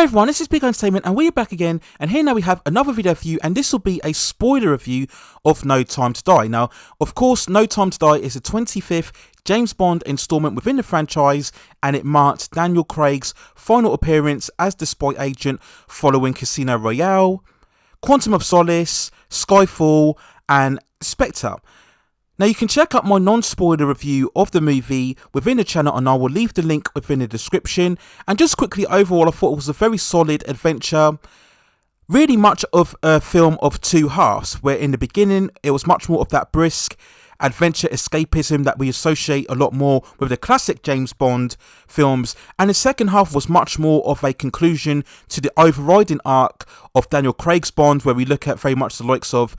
Hello everyone, this is Big Entertainment and we're back again, and here now we have another video for you, and this will be a spoiler review of No Time to Die. Now, of course, No Time to Die is the 25th James Bond installment within the franchise, and it marked Daniel Craig's final appearance as the spy agent following Casino Royale, Quantum of Solace, Skyfall and Spectre. Now you can check out my non-spoiler review of the movie within the channel, and I will leave the link within the description. And just quickly, overall, I thought it was a very solid adventure. Really much of a film of two halves, where in the beginning it was much more of that brisk adventure escapism that we associate a lot more with the classic James Bond films, and the second half was much more of a conclusion to the overriding arc of Daniel Craig's Bond, where we look at very much the likes of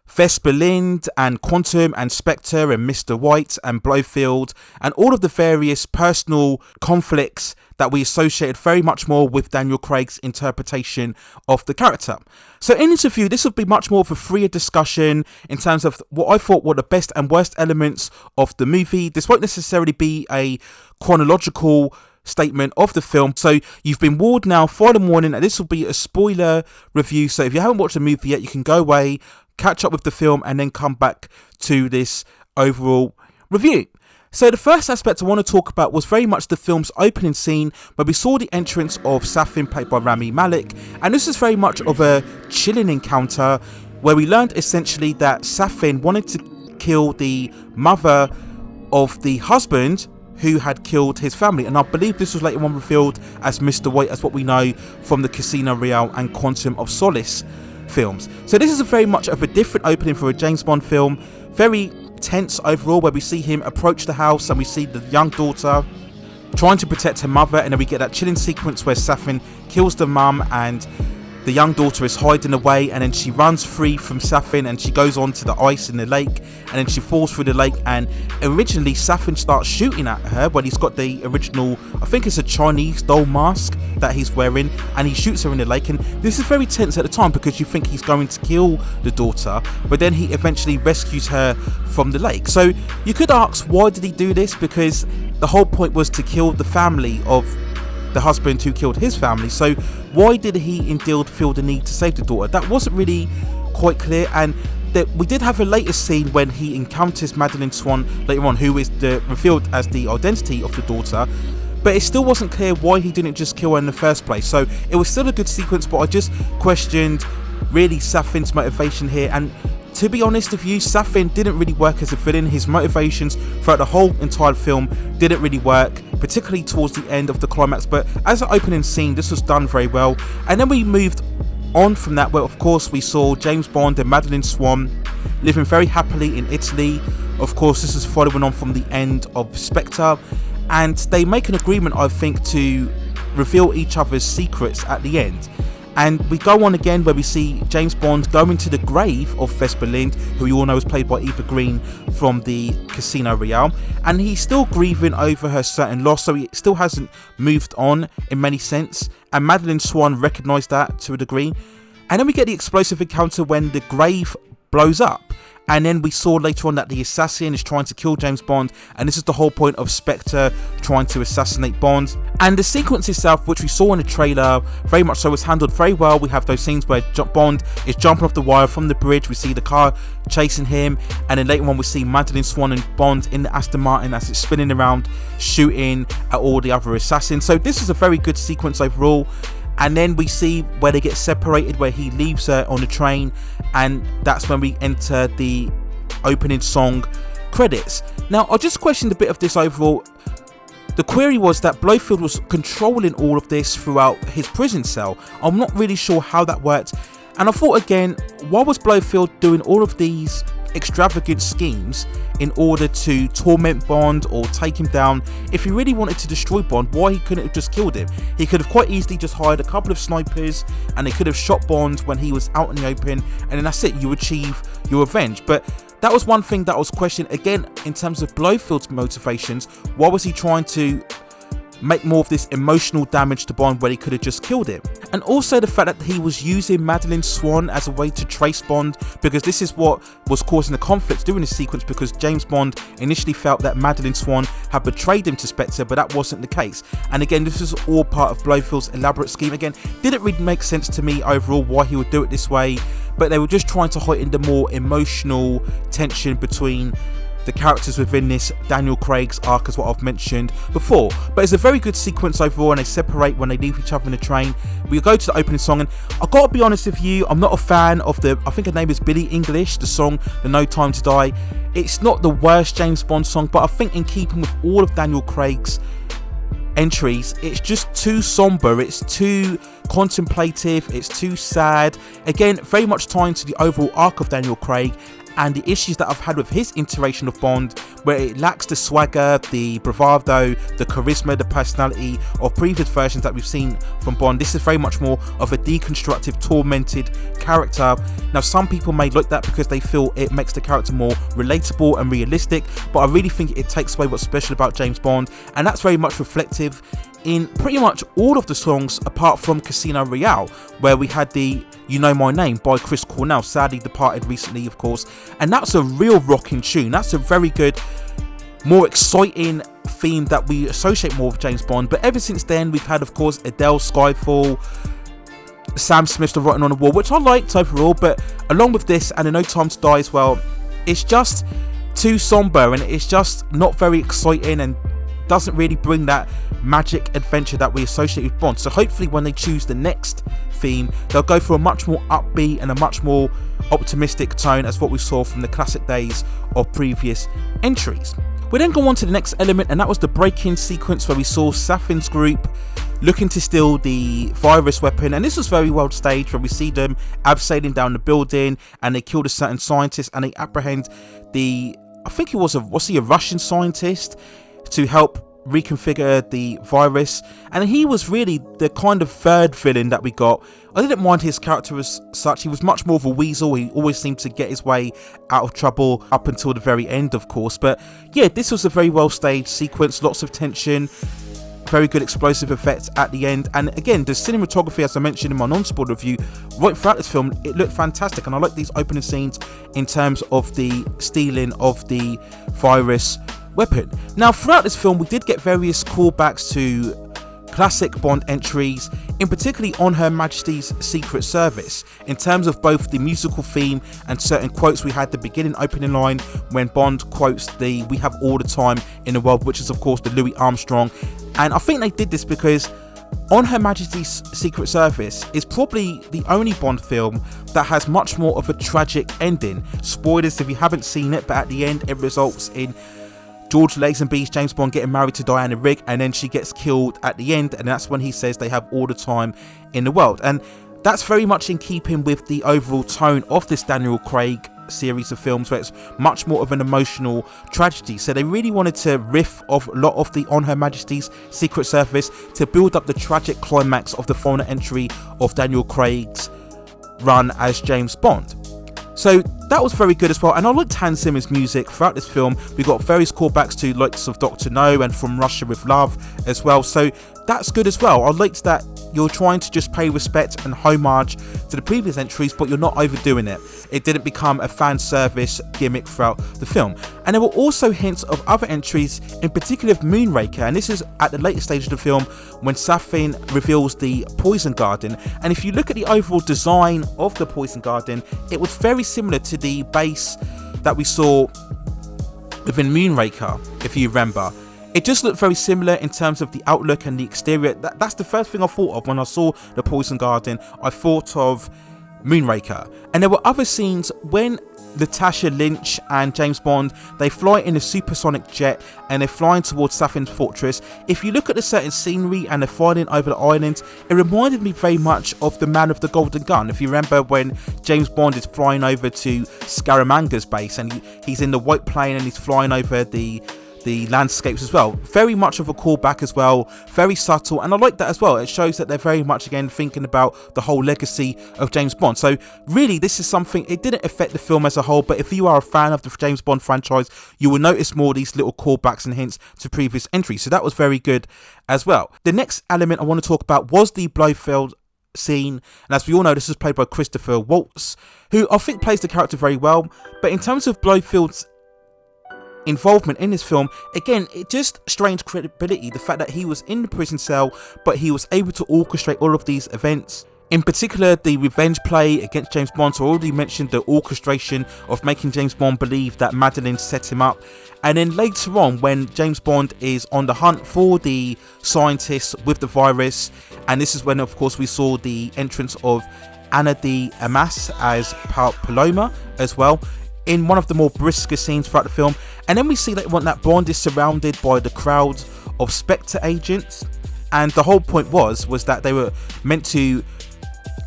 Vesper Lynd and Quantum and Spectre and Mr. White and Bloodfield, and all of the various personal conflicts that we associated very much more with Daniel Craig's interpretation of the character. So in this review, this will be much more of a freer discussion in terms of what I thought were the best and worst elements of the movie. This won't necessarily be a chronological statement of the film, so you've been warned now for the morning that this will be a spoiler review. So if you haven't watched the movie yet, you can go away, catch up with the film, and then come back to this overall review. So the first aspect I want to talk about was very much the film's opening scene, where we saw the entrance of Safin, played by Rami Malek, and this is very much of a chilling encounter where we learned essentially that Safin wanted to kill the mother of the husband who had killed his family, and I believe this was later on revealed as Mr. White, as what we know from the Casino Royale and Quantum of Solace films. So this is a very much of a different opening for a James Bond film, very tense overall, where we see him approach the house and we see the young daughter trying to protect her mother, and then we get that chilling sequence where Safin kills the mum and the young daughter is hiding away, and then she runs free from Safin and she goes onto the ice in the lake, and then she falls through the lake, and originally Safin starts shooting at her when he's got the original, I think it's a Chinese doll mask that he's wearing, and he shoots her in the lake. And this is very tense at the time because you think he's going to kill the daughter, but then he eventually rescues her from the lake. So you could ask, why did he do this? Because the whole point was to kill the family of the husband who killed his family. So why did he indeed feel the need to save the daughter? That wasn't really quite clear. And that we did have a later scene when he encounters Madeleine Swan later on, who is revealed as the identity of the daughter, but it still wasn't clear why he didn't just kill her in the first place. So it was still a good sequence, but I just questioned really Safin's motivation here. And to be honest with you, Safin didn't really work as a villain. His motivations throughout the whole entire film didn't really work, particularly towards the end of the climax. But as an opening scene, this was done very well. And then we moved on from that, where of course we saw James Bond and Madeleine Swan living very happily in Italy. Of course, this is following on from the end of Spectre, and they make an agreement, I think, to reveal each other's secrets at the end. And we go on again where we see James Bond going to the grave of Vesper Lynd, who you all know is played by Eva Green from the Casino Royale, and he's still grieving over her certain loss, so he still hasn't moved on in many sense, and Madeleine Swan recognised that to a degree. And then we get the explosive encounter when the grave blows up, and then we saw later on that the assassin is trying to kill James Bond, and this is the whole point of Spectre trying to assassinate Bond. And the sequence itself, which we saw in the trailer, very much so was handled very well. We have those scenes where Bond is jumping off the wire from the bridge, we see the car chasing him, and then later on we see Madeleine Swan and Bond in the Aston Martin as it's spinning around, shooting at all the other assassins. So this is a very good sequence overall. And then we see where they get separated, where he leaves her on the train, and that's when we enter the opening song credits. Now, I just questioned a bit of this overall. The query was that Bloodfield was controlling all of this throughout his prison cell. I'm not really sure how that worked, and I thought again, why was Bloodfield doing all of these extravagant schemes in order to torment Bond or take him down? If he really wanted to destroy Bond, why he couldn't have just killed him? He could have quite easily just hired a couple of snipers and they could have shot Bond when he was out in the open, and then that's it, you achieve your revenge. But that was one thing that I was questioning again in terms of Bloodfield's motivations. Why was he trying to make more of this emotional damage to Bond where he could have just killed him. And also the fact that he was using Madeleine Swan as a way to trace Bond, because this is what was causing the conflict during this sequence, because James Bond initially felt that Madeleine Swan had betrayed him to Spectre, but that wasn't the case. And again, this was all part of Blofeld's elaborate scheme. Again, didn't really make sense to me overall why he would do it this way, but they were just trying to heighten the more emotional tension between the characters within this Daniel Craig's arc, as what I've mentioned before. But it's a very good sequence overall, and they separate when they leave each other in the train. We go to the opening song, and I've got to be honest with you, I'm not a fan of I think her name is Billie English, the song, the No Time to Die. It's not the worst James Bond song, but I think in keeping with all of Daniel Craig's entries, it's just too somber, it's too contemplative, it's too sad. Again, very much tying to the overall arc of Daniel Craig and the issues that I've had with his iteration of Bond, where it lacks the swagger, the bravado, the charisma, the personality of previous versions that we've seen from Bond. This is very much more of a deconstructive, tormented character. Now, some people may like that because they feel it makes the character more relatable and realistic, but I really think it takes away what's special about James Bond, and that's very much reflective in pretty much all of the songs apart from Casino Royale, where we had the You Know My Name by Chris Cornell, sadly departed recently, of course, and that's a real rocking tune. That's a very good, more exciting theme that we associate more with James Bond. But ever since then, we've had, of course, Adele's Skyfall, Sam Smith's The Writing on the Wall, which I liked overall, but along with this and A No Time to Die as well, it's just too somber and it's just not very exciting and doesn't really bring that magic adventure that we associate with Bond. So hopefully when they choose the next theme, they'll go for a much more upbeat and a much more optimistic tone, as what we saw from the classic days of previous entries. We then go on to the next element, and that was the break-in sequence where we saw Safin's group looking to steal the virus weapon, and this was very well staged, where we see them abseiling down the building and they killed a certain scientist and they apprehend I think he was a Russian scientist to help reconfigure the virus, and he was really the kind of third villain that we got. I didn't mind his character as such. He was much more of a weasel. He always seemed to get his way out of trouble up until the very end, of course. But yeah, this was a very well staged sequence, lots of tension, very good explosive effects at the end, and again, the cinematography, as I mentioned in my non-spoiler review, right throughout this film, it looked fantastic, and I like these opening scenes in terms of the stealing of the virus weapon. Now, throughout this film, we did get various callbacks to classic Bond entries, in particularly on Her Majesty's Secret Service, in terms of both the musical theme and certain quotes. We had the beginning opening line when Bond quotes the "We have all the time in the world," which is of course the Louis Armstrong, and I think they did this because On Her Majesty's Secret Service is probably the only Bond film that has much more of a tragic ending. Spoilers if you haven't seen it, but at the end it results in George Lazenby's James Bond getting married to Diana Rigg, and then she gets killed at the end, and that's when he says they have all the time in the world. And that's very much in keeping with the overall tone of this Daniel Craig series of films, where it's much more of an emotional tragedy. So they really wanted to riff off a lot of the On Her Majesty's Secret Service to build up the tragic climax of the final entry of Daniel Craig's run as James Bond. So that was very good as well, and I liked Hans Zimmer's music throughout this film. We got various callbacks to likes of Dr. No and From Russia with Love as well, so that's good as well. I liked that you're trying to just pay respect and homage to the previous entries, but you're not overdoing it. It didn't become a fan service gimmick throughout the film. And there were also hints of other entries, in particular of Moonraker, and this is at the later stage of the film when Safin reveals the Poison Garden. And if you look at the overall design of the Poison Garden, it was very similar to the base that we saw within Moonraker, if you remember. It just looked very similar in terms of the outlook and the exterior. That's the first thing I thought of when I saw the Poison Garden. I thought of Moonraker. And there were other scenes when Natasha Lynch and James Bond, they fly in a supersonic jet and they're flying towards Safin's fortress. If you look at the certain scenery and they're flying over the island, it reminded me very much of The Man of the Golden Gun. If you remember when James Bond is flying over to Scaramanga's base and he's in the white plane and he's flying over the the landscapes as well. Very much of a callback as well, very subtle, and I like that as well. It shows that they're very much again thinking about the whole legacy of James Bond. So really this is something, it didn't affect the film as a whole, but if you are a fan of the James Bond franchise, you will notice more of these little callbacks and hints to previous entries. So that was very good as well. The next element I want to talk about was the Bloodfield Scene, and as we all know, this is played by Christopher Waltz, who I think plays the character very well. But in terms of Blofield's involvement in this film, again, it just strained credibility, the fact that he was in the prison cell but he was able to orchestrate all of these events, in particular the revenge play against James Bond. So I already mentioned the orchestration of making James Bond believe that Madeleine set him up, and then later on when James Bond is on the hunt for the scientists with the virus, and this is when of course we saw the entrance of Ana de Armas as Paloma as well, in one of the more brisker scenes throughout the film. And then we see that Bond is surrounded by the crowd of Spectre agents, and the whole point was that they were meant to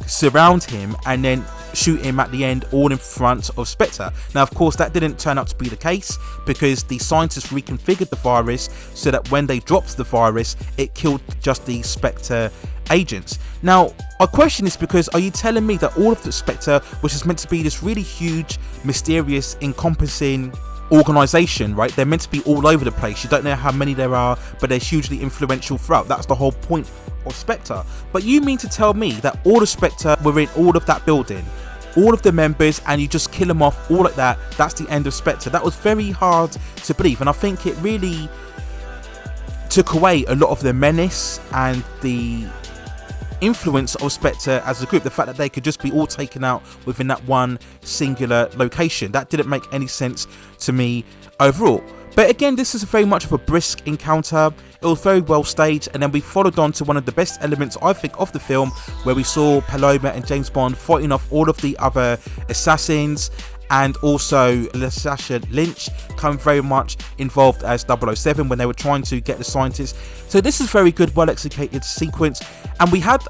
surround him and then shoot him at the end, all in front of Spectre. Now of course that didn't turn out to be the case, because the scientists reconfigured the virus so that when they dropped the virus it killed just the Spectre agents. Now our question is, because are you telling me that all of the Spectre, which is meant to be this really huge, mysterious, encompassing organization, right, they're meant to be all over the place, you don't know how many there are, but they're hugely influential throughout, that's the whole point of Spectre. But you mean to tell me that all the Spectre were in all of that building, all of the members, and you just kill them off all like that? That's the end of Spectre. That was very hard to believe, and I think it really took away a lot of the menace and the influence of Spectre as a group. The fact that they could just be all taken out within that one singular location, that didn't make any sense to me overall. But again, this is very much of a brisk encounter. It was very well staged, and then we followed on to one of the best elements, I think, of the film, where we saw Paloma and James Bond fighting off all of the other assassins, and also Lasasha Lynch come very much involved as 007 when they were trying to get the scientists. So this is very good, well executed sequence. And we had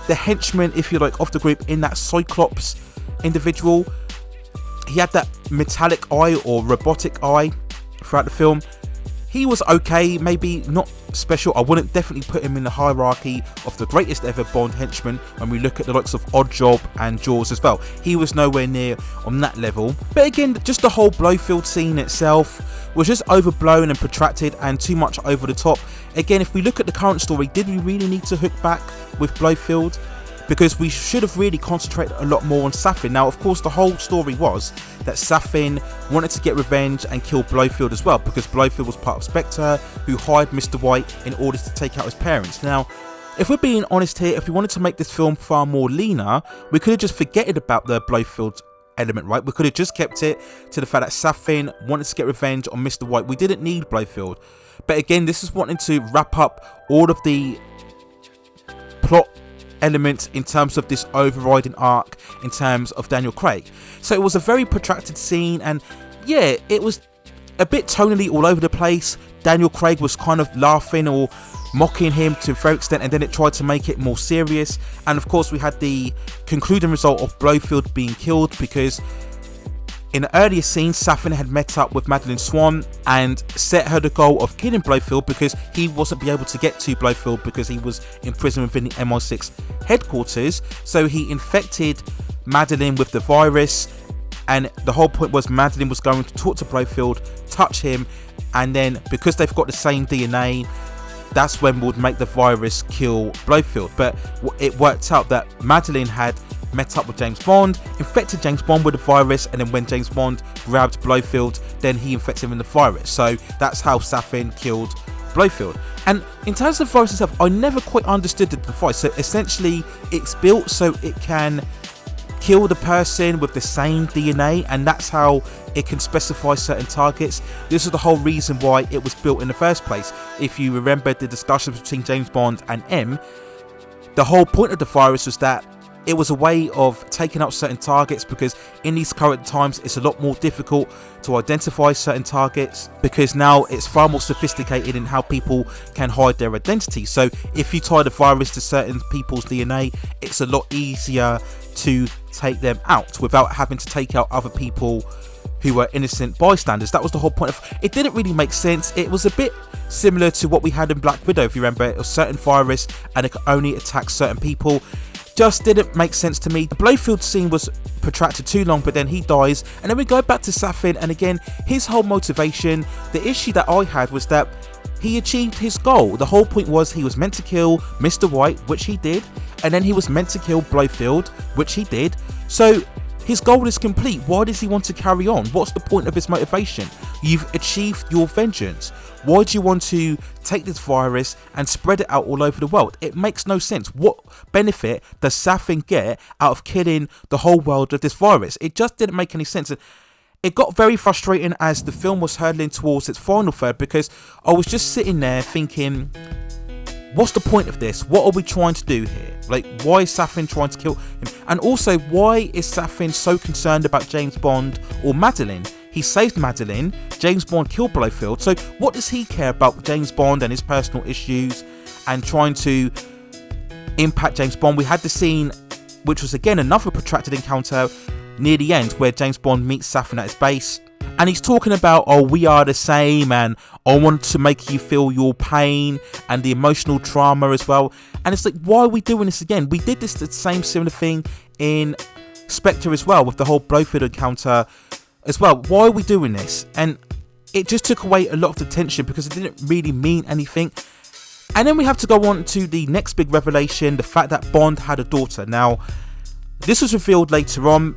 the henchman, if you like, of the group in that Cyclops individual. He had that metallic eye or robotic eye throughout the film. He was okay, maybe not special. I wouldn't definitely put him in the hierarchy of the greatest ever Bond henchman when we look at the likes of Oddjob and Jaws as well. He was nowhere near on that level. But again, just the whole Bloodfield scene itself was just overblown and protracted and too much over the top. Again, if we look at the current story, did we really need to hook back with Bloodfield? Because we should have really concentrated a lot more on Safin. Now, of course, the whole story was that Safin wanted to get revenge and kill Bloodfield as well, because Bloodfield was part of Spectre, who hired Mr. White in order to take out his parents. Now, if we're being honest here, if we wanted to make this film far more leaner, we could have just forgetted about the Bloodfield element, right? We could have just kept it to the fact that Safin wanted to get revenge on Mr. White. We didn't need Bloodfield. But again, this is wanting to wrap up all of the plot elements in terms of this overriding arc in terms of Daniel Craig. So it was a very protracted scene, and yeah, it was a bit tonally all over the place. Daniel Craig was kind of laughing or mocking him to a fair extent, and then it tried to make it more serious. And of course we had the concluding result of Bloodfield being killed, because in the earlier scene, Safin had met up with Madeleine Swan and set her the goal of killing Bloodfield, because he wasn't able to get to Bloodfield because he was in prison within the MI6 headquarters. So he infected Madeleine with the virus, and the whole point was Madeleine was going to talk to Bloodfield, touch him, and then because they've got the same DNA, that's when would make the virus kill Bloodfield. But it worked out that Madeleine had met up with James Bond, infected James Bond with the virus, and then when James Bond grabbed Bloodfield, then he infected him with the virus. So that's how Safin killed Bloodfield. And in terms of the virus itself, I never quite understood the device. So essentially it's built so it can kill the person with the same DNA, and that's how it can specify certain targets. This is the whole reason why it was built in the first place. If you remember the discussions between James Bond and M, the whole point of the virus was that it was a way of taking out certain targets, because in these current times it's a lot more difficult to identify certain targets, because now it's far more sophisticated in how people can hide their identity. So if you tie the virus to certain people's DNA, it's a lot easier to take them out without having to take out other people who were innocent bystanders. That was the whole point of it. Didn't really make sense. It was a bit similar to what we had in Black Widow, if you remember. It was certain virus and it could only attack certain people. Just didn't make sense to me. The Bloodfield scene was protracted too long, but then he dies, and then we go back to Safin, and again, his whole motivation. The issue that I had was that he achieved his goal. The whole point was he was meant to kill Mr. White, which he did, and then he was meant to kill Bloodfield, which he did. So his goal is complete. Why does he want to carry on? What's the point of his motivation? You've achieved your vengeance. Why do you want to take this virus and spread it out all over the world? It makes no sense. What benefit does Safin get out of killing the whole world with this virus? It just didn't make any sense. It got very frustrating as the film was hurtling towards its final third, because I was just sitting there thinking, what's the point of this? What are we trying to do here? Like, why is Safin trying to kill him? And also, why is Safin so concerned about James Bond or Madeline? He saved Madeline, James Bond killed Bloodfield, so what does he care about James Bond and his personal issues and trying to impact James Bond? We had the scene, which was again another protracted encounter near the end, where James Bond meets Safin at his base, and he's talking about, oh, we are the same, and I want to make you feel your pain and the emotional trauma as well. And it's like, why are we doing this again? We did this the same similar thing in Spectre as well, with the whole Bloodfield encounter as well. Why are we doing this? And it just took away a lot of the tension because it didn't really mean anything. And then we have to go on to the next big revelation, the fact that Bond had a daughter. Now, this was revealed later on,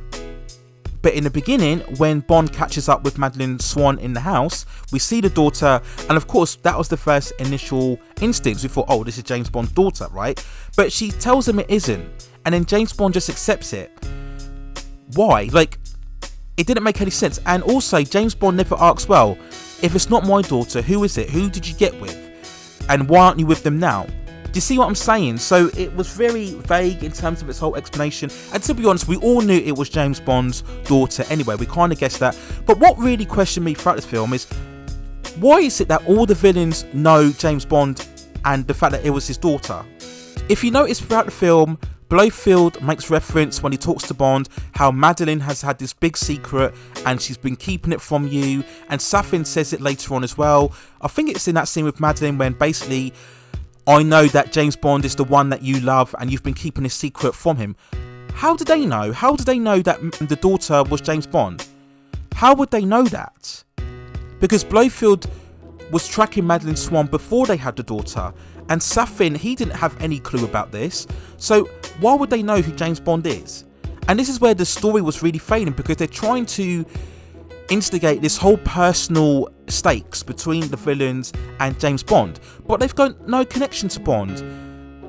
but in the beginning, when Bond catches up with Madeline Swan in the house, we see the daughter, and of course that was the first initial instinct. We thought, oh, this is James Bond's daughter, right? But she tells him it isn't, and then James Bond just accepts it. Why? Like, it didn't make any sense. And also, James Bond never asks, well, if it's not my daughter, who is it? Who did you get with? And why aren't you with them now? Do you see what I'm saying? So it was very vague in terms of its whole explanation. And to be honest, we all knew it was James Bond's daughter anyway. We kind of guessed that. But what really questioned me throughout this film is, why is it that all the villains know James Bond and the fact that it was his daughter? If you notice throughout the film, Bloodfield makes reference when he talks to Bond how Madeline has had this big secret and she's been keeping it from you, and Safin says it later on as well. I think it's in that scene with Madeline when basically, I know that James Bond is the one that you love and you've been keeping this secret from him. How did they know? How did they know that the daughter was James Bond? How would they know that? Because Bloodfield was tracking Madeline Swan before they had the daughter, and Safin, he didn't have any clue about this. So why would they know who James Bond is? And this is where the story was really failing, because they're trying to instigate this whole personal stakes between the villains and James Bond, but they've got no connection to Bond.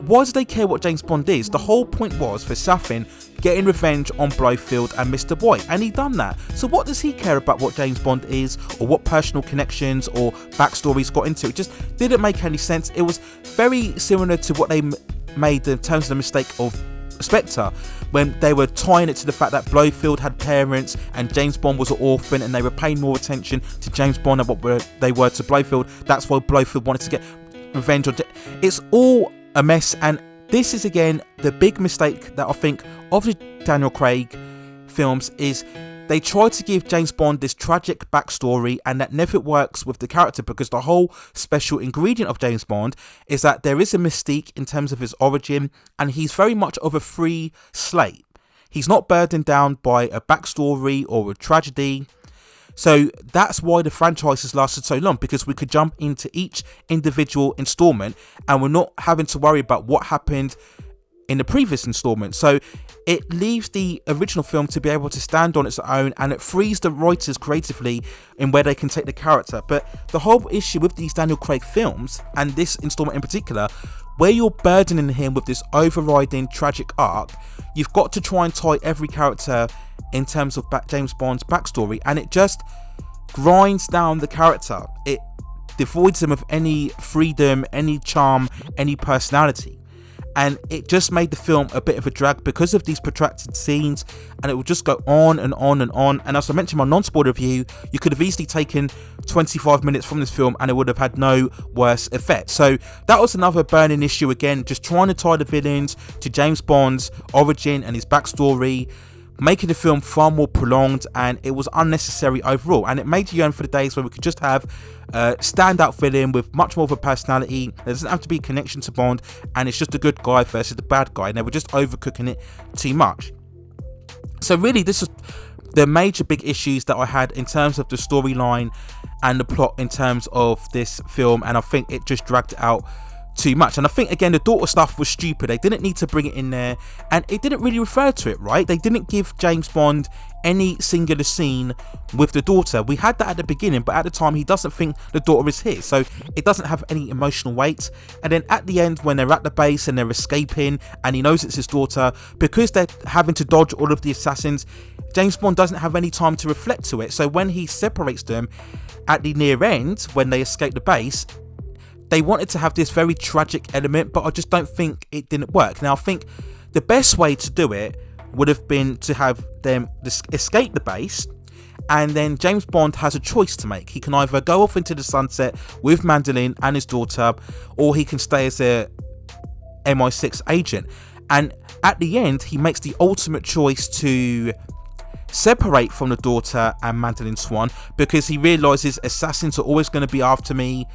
Why do they care what James Bond is? The whole point was for Safin getting revenge on Bloodfield and Mr. White, and he done that. So what does he care about what James Bond is, or what personal connections or backstory he's got into? It just didn't make any sense. It was very similar to what they made in terms of the mistake of Spectre, when they were tying it to the fact that Bloodfield had parents and James Bond was an orphan, and they were paying more attention to James Bond than what they were to Bloodfield. That's why Bloodfield wanted to get revenge on It's all a mess, and this is again the big mistake that I think of the Daniel Craig films, is they try to give James Bond this tragic backstory, and that never works with the character, because the whole special ingredient of James Bond is that there is a mystique in terms of his origin, and he's very much of a free slate. He's not burdened down by a backstory or a tragedy. So that's why the franchise has lasted so long, because we could jump into each individual installment and we're not having to worry about what happened in the previous installment. So it leaves the original film to be able to stand on its own, and it frees the writers creatively in where they can take the character. But the whole issue with these Daniel Craig films, and this installment in particular, where you're burdening him with this overriding tragic arc, you've got to try and tie every character in terms of James Bond's backstory, and it just grinds down the character. It devoids him of any freedom, any charm, any personality, and it just made the film a bit of a drag because of these protracted scenes, and it would just go on and on and on. And as I mentioned in my non-spoiler review, you could have easily taken 25 minutes from this film and it would have had no worse effect. So that was another burning issue, again, just trying to tie the villains to James Bond's origin and his backstory, making the film far more prolonged, and it was unnecessary overall. And it made you yearn for the days where we could just have a standout villain with much more of a personality. There doesn't have to be a connection to Bond, and it's just a good guy versus the bad guy, and they were just overcooking it too much. So really, this is the major big issues that I had in terms of the storyline and the plot in terms of this film, and I think it just dragged it out too much. And I think, again, the daughter stuff was stupid. They didn't need to bring it in there, and it didn't really refer to it, right? They didn't give James Bond any singular scene with the daughter. We had that at the beginning, but at the time he doesn't think the daughter is his, so it doesn't have any emotional weight. And then at the end, when they're at the base and they're escaping and he knows it's his daughter, because they're having to dodge all of the assassins, James Bond doesn't have any time to reflect to it. So when he separates them at the near end, when they escape the base, they wanted to have this very tragic element, but I just don't think it didn't work. Now, I think the best way to do it would have been to have them escape the base, and then James Bond has a choice to make. He can either go off into the sunset with Madeleine and his daughter, or he can stay as a MI6 agent. And at the end, he makes the ultimate choice to separate from the daughter and Madeleine Swan, because he realizes assassins are always going to be after me,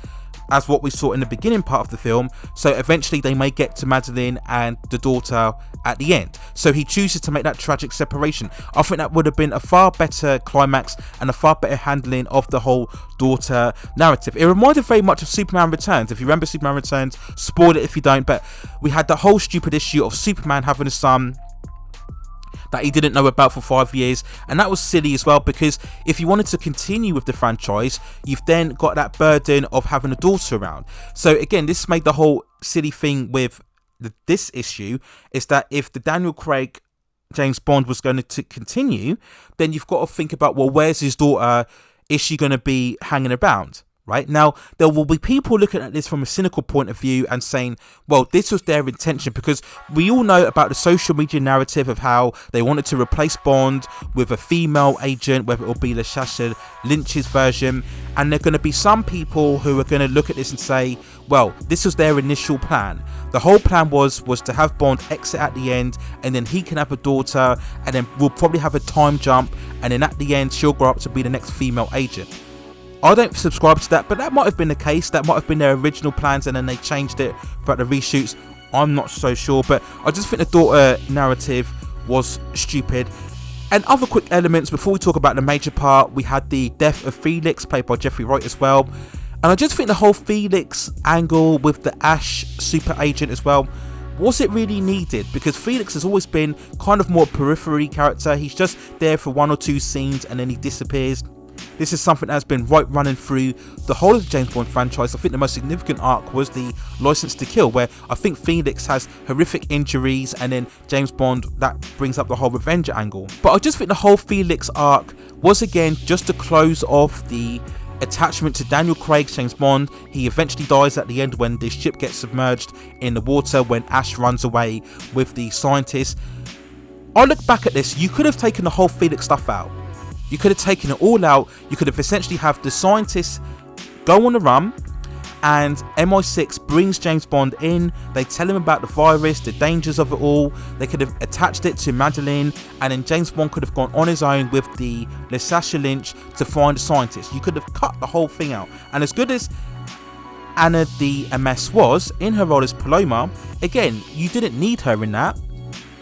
as what we saw in the beginning part of the film. So eventually they may get to Madeleine and the daughter at the end. So he chooses to make that tragic separation. I think that would have been a far better climax and a far better handling of the whole daughter narrative. It reminded very much of Superman Returns. If you remember Superman Returns, spoil it if you don't, but we had the whole stupid issue of Superman having a son that he didn't know about for 5 years, and that was silly as well, because if you wanted to continue with the franchise, you've then got that burden of having a daughter around. So again, this made the whole silly thing with this issue, is that if the Daniel Craig James Bond was going to continue, then you've got to think about, well, where's his daughter? Is she going to be hanging around? Right now, there will be people looking at this from a cynical point of view and saying, well, this was their intention, because we all know about the social media narrative of how they wanted to replace Bond with a female agent, whether it will be Lashasha Lynch's version. And there are going to be some people who are going to look at this and say, well, this was their initial plan. The whole plan was to have Bond exit at the end, and then he can have a daughter, and then we'll probably have a time jump, and then at the end she'll grow up to be the next female agent. I don't subscribe to that, but that might have been the case. That might have been their original plans, and then they changed it throughout the reshoots. I'm not so sure, but I just think the daughter narrative was stupid. And other quick elements before we talk about the major part, we had the death of Felix, played by Jeffrey Wright as well. And I just think the whole Felix angle with the Ash super agent as well, was it really needed? Because Felix has always been kind of more periphery character. He's just there for 1 or 2 scenes and then he disappears. This is something that has been running through the whole of the James Bond franchise. I think the most significant arc was the License to Kill, where I think Felix has horrific injuries, and then James Bond, that brings up the whole revenge angle. But I just think the whole Felix arc was, again, just to close off the attachment to Daniel Craig's James Bond. He eventually dies at the end when the ship gets submerged in the water, when Ash runs away with the scientist. I look back at this, you could have taken the whole Felix stuff out. You could have taken it all out. You could have essentially have the scientists go on the run, and MI6 brings James Bond in. They tell him about the virus, the dangers of it all. They could have attached it to Madeleine, and then James Bond could have gone on his own with the Lashasha Lynch to find the scientist. You could have cut the whole thing out. And as good as Anna de Amas was in her role as Paloma, again, you didn't need her in that.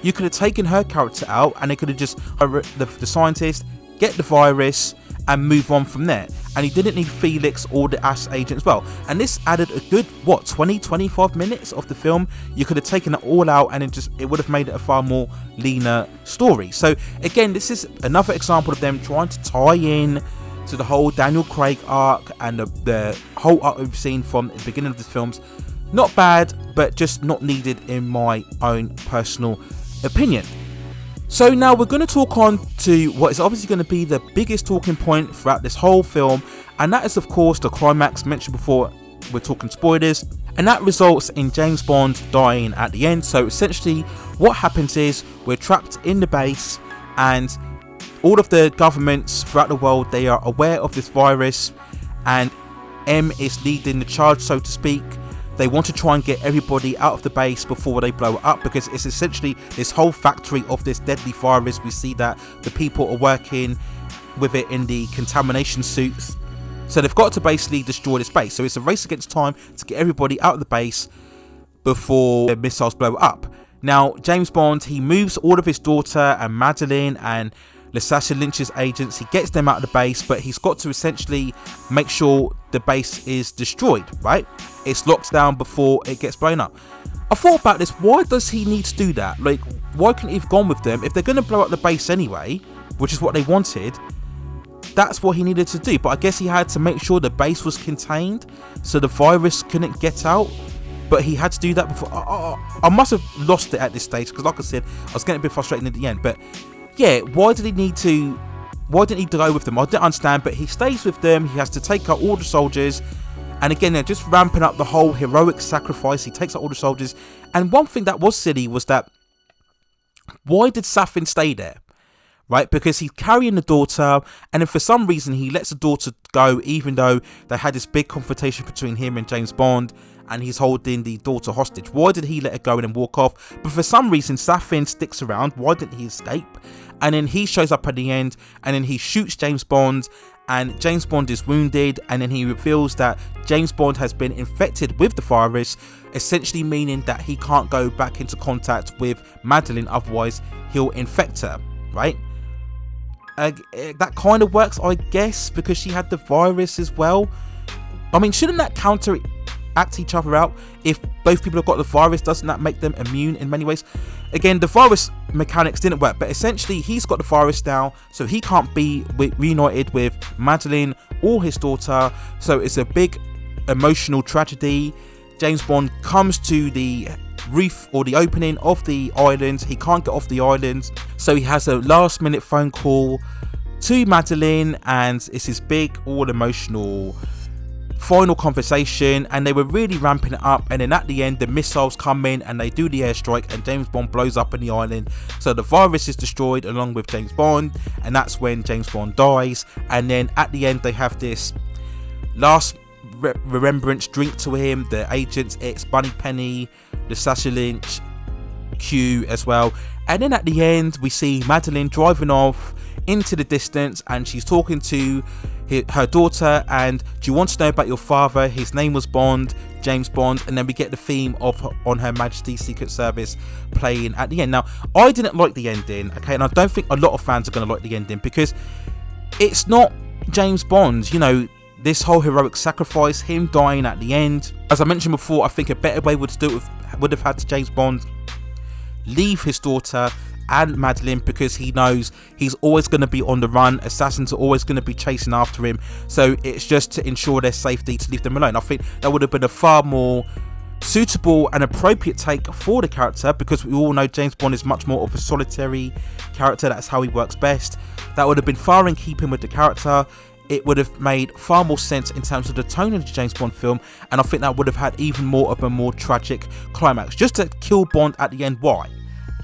You could have taken her character out, and they could have just the scientist, get the virus, and move on from there. And he didn't need Felix or the Ash agent as well. And this added a good, 20-25 minutes of the film. You could have taken it all out, and it would have made it a far more leaner story. So again, this is another example of them trying to tie in to the whole Daniel Craig arc and the whole arc we've seen from the beginning of the films. Not bad, but just not needed in my own personal opinion. So now we're going to talk on to what is obviously going to be the biggest talking point throughout this whole film, and that is of course the climax mentioned before. We're talking spoilers, and that results in James Bond dying at the end. So essentially what happens is we're trapped in the base, and all of the governments throughout the world, they are aware of this virus, and M is leading the charge, so to speak. They want to try and get everybody out of the base before they blow it up, because it's essentially this whole factory of this deadly virus. We see that the people are working with it in the contamination suits, so they've got to basically destroy this base. So it's a race against time to get everybody out of the base before the missiles blow it up. Now, James Bond, he moves all of his daughter and Madeline and Lasasha Lynch's agents. He gets them out of the base, but he's got to essentially make sure the base is destroyed, right? It's locked down before it gets blown up. I thought about this. Why does he need to do that? Like, why couldn't he have gone with them? If they're going to blow up the base anyway, which is what they wanted, that's what he needed to do. But I guess he had to make sure the base was contained so the virus couldn't get out. But he had to do that before. I must have lost it at this stage, because like I said, I was getting a bit frustrated at the end. But yeah, why didn't he go with them? I didn't understand. But he stays with them. He has to take out all the soldiers, and again, they're just ramping up the whole heroic sacrifice. He takes out all the soldiers. And one thing that was silly was that, why did Safin stay there? Right, because he's carrying the daughter, and then for some reason he lets the daughter go, even though they had this big confrontation between him and James Bond, and he's holding the daughter hostage. Why did he let her go and then walk off? But for some reason, Safin sticks around. Why didn't he escape? And then he shows up at the end, and then he shoots James Bond, and James Bond is wounded, and then he reveals that James Bond has been infected with the virus, essentially meaning that he can't go back into contact with Madeline, otherwise he'll infect her, right? That kind of works, I guess, because she had the virus as well. I mean, shouldn't that counteract each other out? If both people have got the virus, doesn't that make them immune in many ways? Again, the virus mechanics didn't work, but essentially he's got the virus now, so he can't be reunited with Madeline or his daughter. So it's a big emotional tragedy. James Bond comes to the roof or the opening of the island. He can't get off the island, so he has a last minute phone call to Madeline, and it's this big all emotional final conversation, and they were really ramping it up. And then at the end, the missiles come in and they do the airstrike, and James Bond blows up in the island, so the virus is destroyed along with James Bond, and that's when James Bond dies. And then at the end, they have this last remembrance drink to him. The agents, it's Bunny Penny, Lasasha Lynch, Q as well. And then at the end, we see Madeline driving off into the distance, and she's talking to her daughter, and do you want to know about your father? His name was Bond, James Bond. And then we get the theme of On Her Majesty's Secret Service playing at the end. Now, I didn't like the ending, okay, and I don't think a lot of fans are going to like the ending, because it's not James Bond, you know, this whole heroic sacrifice, him dying at the end. As I mentioned before, I think a better way would have had James Bond leave his daughter and Madeline, because he knows he's always going to be on the run. Assassins are always going to be chasing after him, so it's just to ensure their safety to leave them alone. I think that would have been a far more suitable and appropriate take for the character, because we all know James Bond is much more of a solitary character. That's how he works best. That would have been far in keeping with the character. It would have made far more sense in terms of the tone of the James Bond film, and I think that would have had even more of a more tragic climax. Just to kill Bond at the end, why?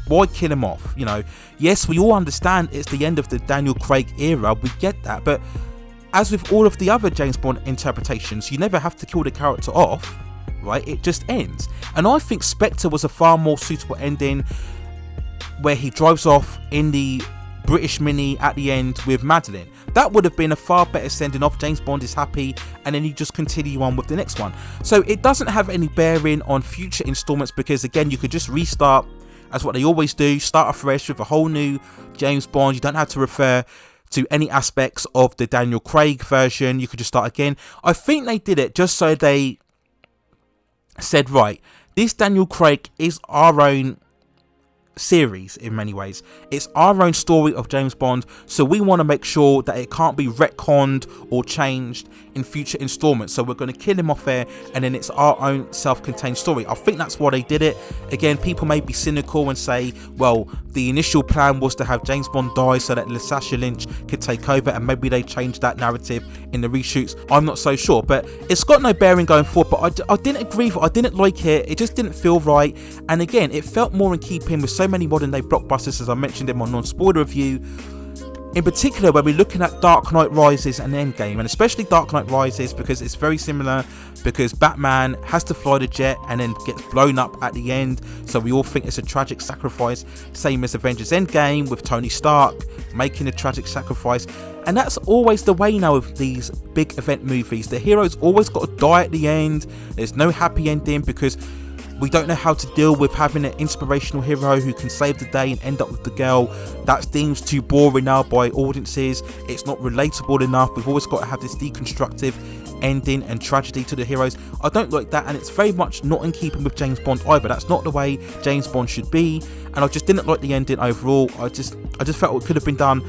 Why kill him off? You know, yes, we all understand it's the end of the Daniel Craig era, we get that, but as with all of the other James Bond interpretations, you never have to kill the character off, right? It just ends. And I think Spectre was a far more suitable ending, where he drives off in the British Mini at the end with Madeline. That would have been a far better sending off. James Bond is happy, and then you just continue on with the next one. So it doesn't have any bearing on future installments, because again, you could just restart as what they always do, start afresh with a whole new James Bond. You don't have to refer to any aspects of the Daniel Craig version. You could just start again. I think they did it just so they said, right, this Daniel Craig is our own series in many ways. It's our own story of James Bond, so we want to make sure that it can't be retconned or changed in future installments. So we're going to kill him off there, and then it's our own self-contained story. I think that's why they did it. Again, people may be cynical and say, well, the initial plan was to have James Bond die so that Lasasha Lynch could take over, and maybe they changed that narrative in the reshoots. I'm not so sure, but it's got no bearing going forward. But I didn't agree with it. I didn't like it. It just didn't feel right. And again, it felt more in keeping with so many modern day blockbusters, as I mentioned in my non-spoiler review. In particular, when we're looking at Dark Knight Rises and Endgame, and especially Dark Knight Rises, because it's very similar, because Batman has to fly the jet and then gets blown up at the end, so we all think it's a tragic sacrifice, same as Avengers Endgame with Tony Stark making a tragic sacrifice. And that's always the way now with these big event movies. The hero's always got to die at the end. There's no happy ending, because we don't know how to deal with having an inspirational hero who can save the day and end up with the girl. That's deemed too boring now by audiences. It's not relatable enough. We've always got to have this deconstructive ending and tragedy to the heroes. I don't like that, and it's very much not in keeping with James Bond either. That's not the way James Bond should be, and I just didn't like the ending overall. I just felt it could have been done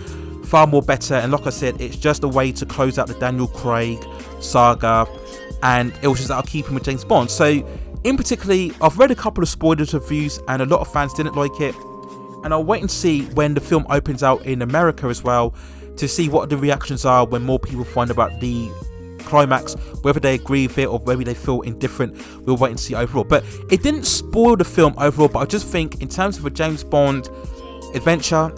far more better, and like I said, it's just a way to close out the Daniel Craig saga, and it was just out of keeping with James Bond. So in particular, I've read a couple of spoilers reviews and a lot of fans didn't like it, and I'll wait and see when the film opens out in America as well to see what the reactions are when more people find about the climax, whether they agree with it or whether they feel indifferent. We'll wait and see overall. But it didn't spoil the film overall, but I just think in terms of a James Bond adventure,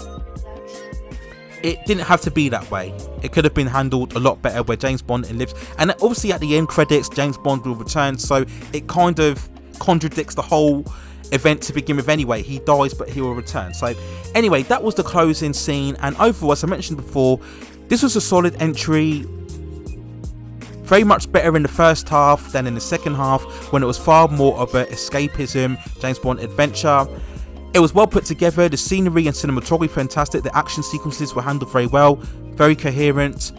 it didn't have to be that way. It could have been handled a lot better, where James Bond lives, and obviously at the end credits James Bond will return, so it kind of contradicts the whole event to begin with anyway. He dies but he will return. So anyway, that was the closing scene, and overall, as I mentioned before, this was a solid entry. Very much better in the first half than in the second half, when it was far more of an escapism James Bond adventure. It was well put together, the scenery and cinematography fantastic, the action sequences were handled very well, very coherent,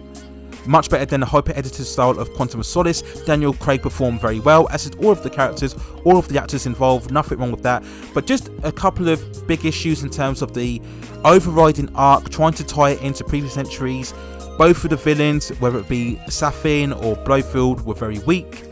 much better than the hyper-edited style of Quantum of Solace. Daniel Craig performed very well, as did all of the characters, all of the actors involved, nothing wrong with that. But just a couple of big issues in terms of the overriding arc, trying to tie it into previous entries. Both of the villains, whether it be Safin or Bloodfield, were very weak.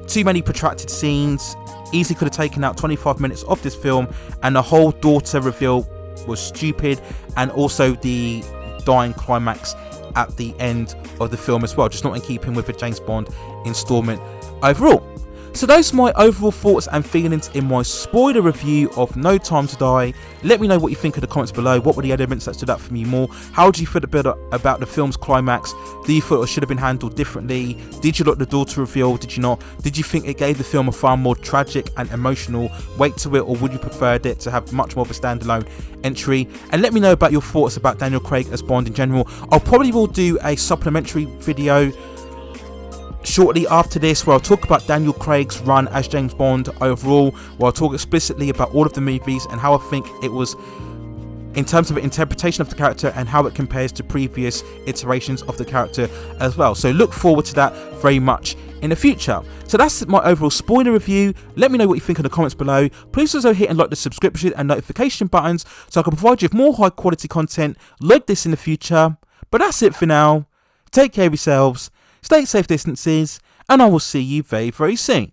Too many protracted scenes. Easily could have taken out 25 minutes of this film, and the whole daughter reveal was stupid, and also the dying climax at the end of the film as well, just not in keeping with a James Bond installment overall. So those are my overall thoughts and feelings in my spoiler review of No Time to Die. Let me know what you think in the comments below. What were the elements that stood out for you more? How do you feel about the film's climax? Do you feel it should have been handled differently? Did you like the daughter reveal? Did you not? Did you think it gave the film a far more tragic and emotional weight to it, or would you preferred it to have much more of a standalone entry? And let me know about your thoughts about Daniel Craig as Bond in general. I'll probably will do a supplementary video shortly after this, where I'll talk about Daniel Craig's run as James Bond overall, where I'll talk explicitly about all of the movies and how I think it was in terms of interpretation of the character and how it compares to previous iterations of the character as well. So look forward to that very much in the future. So that's my overall spoiler review. Let me know what you think in the comments below. Please also hit and like the subscription and notification buttons so I can provide you with more high quality content like this in the future. But that's it for now. Take care of yourselves, stay safe distances, and I will see you very, very soon.